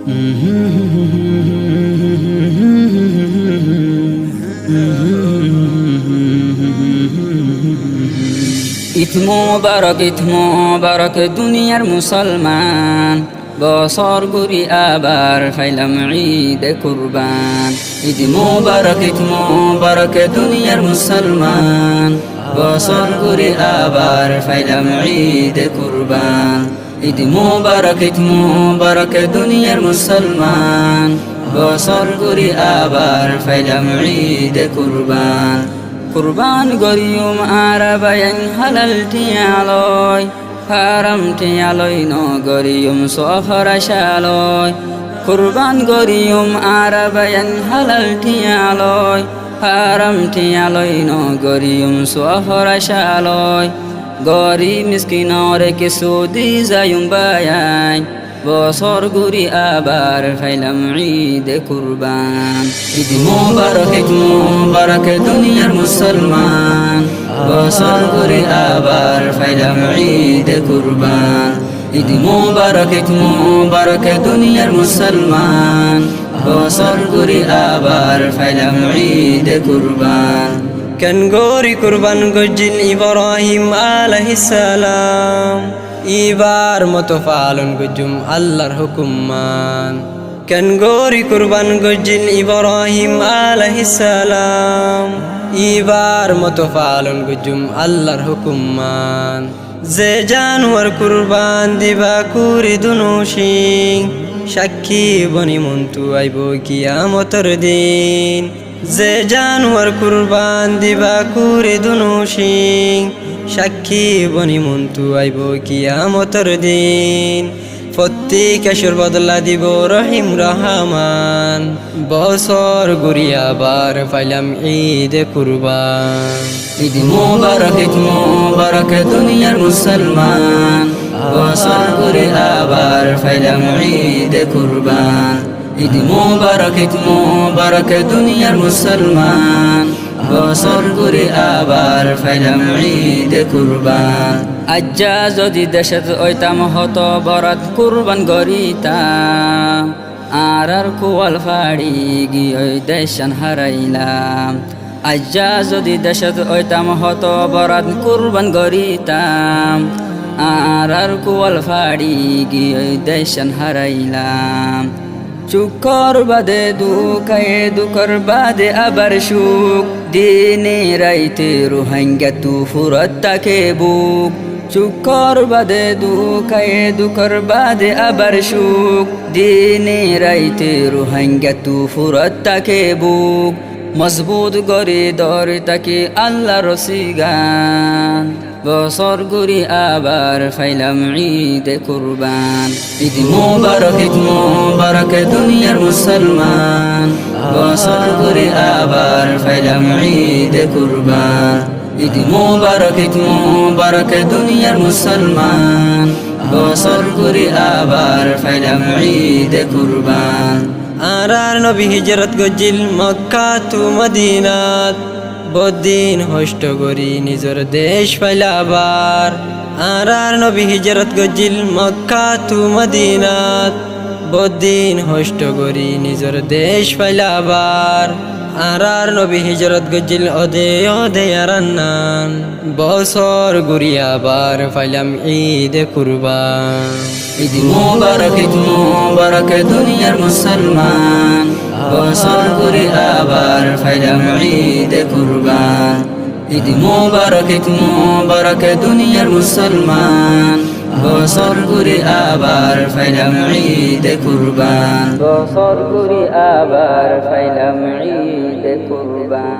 ঈদ মোবারক দুনিয়ার মুসলমান, বছর ঘুরি আবার ফাইলাম ঈদ কুরবান। ঈদ মোবারক দুনিয়ার মুসলমান, বছর ঘুরি আবার ফাইলাম ঈদ কুরবান। ঈদ মোবারক দুনিয়ার মুসলমান, বছর ঘুরি আবার ফাইলাম ঈদ কুরবান। কুরবান গরিয়ম আরাবায়ান হালাল টিয়ালয়, হারাম টিয়ালয় ন গরিয়ম সফরাশালয়। কুরবান গরিয়ম আরাবায়ান হালাল টিয়ালয়, হারাম টিয়ালয় ন গরিয়ম সফরাশালয়। গরিব মিসকিনরে কিছু দি যায়ুম বায়ান, বছর ঘুরি আবার ফাইলাম ঈদ কুরবান। ঈদ মোবারক দুনিয়ার মুসলমান, বছর ঘুরি আবার ফাইলাম ঈদ কুরবান। ঈদ মোবারক দুনিয়ার মুসলমান, বছর ঘুরি আবার ফাইলাম ঈদ কুরবান। কেন গরি কুরবান গজিল ইব্রাহিম আলাইহিস সালাম, ইবার মতো পালন গজুম আল্লাহর হুকুম মান। কেন গরি কুরবান গজিল ইব্রাহিম আলাইহিস সালাম, ইবার মতো পালন গজুম আল্লাহর হুকুম মান। যে জানোয়ার কুরবান দিবা কুরি দুনুশিং, সাক্ষী বনি মন্তু আইব কিয়ামতর দিন। যে জানোয়ার কুরবান দিবা কুরি দুনুশিং, সাক্ষী বনি মন্তু আইব কিয়ামতর দিন। প্রত্যেক আসর বদলা দিব রহিম রহমান, বছর ঘুরি আবার ফাইলাম ঈদ কুরবান। ঈদ মোবারক দুনিয়ার মুসলমান, বছর ঘুরি আবার ফাইলাম ঈদ কুরবান। ঈদ মোবারক দুনিয়ার মুসলমান, বছর ঘুরি আবার ফাইলাম ঈদ কুরবান। আজ্জা যদি দেশত ওইতাম হত বরাত কুরবান গরিতাম, আর কুয়াল ফাড়ি গিয়ে দেশান হারাইলাম। আজ্জা যদি দেশত ওইতাম হত বরাত কুরবান গরিতাম, আর কুয়াল ফাড়ি গিয়ে দেশান হারাইলাম। চুকর বাদে দুঃখায়ে দুঃখর বাদে আবার সুখ, দিনে রাইতে রোহিঙ্গা তু ফুরত তাকে বুক। চুকর বাদে দুঃখায়ে দুঃখর বাদে আবার সুখ, দিনে রাইতে রোহিঙ্গা তু ফুরত তাকে বুক। মজবুত গরে দর তাকে আল্লাহ রসিগান, বছর ঘুরি আবার ফাইলাম ঈদ কুরবান। ঈদ মোবারক দুনিয়ার মুসলমান, বছর ঘুরি আবার ফাইলাম ঈদ কুরবান। ঈদ মোবারক দুনিয়ার মুসলমান, বছর ঘুরি আবার ফাইলাম ঈদ কুরবান। আর নবী হিজরত গজিল মক্কা তু মদিনাত, বদিন হষ্ট করি নিজর দেশ পাইলাবার। আর নবী হিজরত গজিল মক্কা তু মদিনাত, বদিন হষ্ট করি নিজর দেশ পাইলাবার। আর নবী হিজরত গজিল ওদে আরান্নান, বছর ঘুরি আবার ফাইলাম ঈদ কুরবান। ঈদ মোবারক দুনিয়ার মুসলমান, বছর ঘুরি আবার ফাইলাম ঈদ কুরবান। ঈদ মোবারক দুনিয়ার মুসলমান, বছর ঘুরি আবার ফাইলাম ঈদ কুরবান। বছর ঘুরি আবার ফাইলাম ঈদ কুরবান।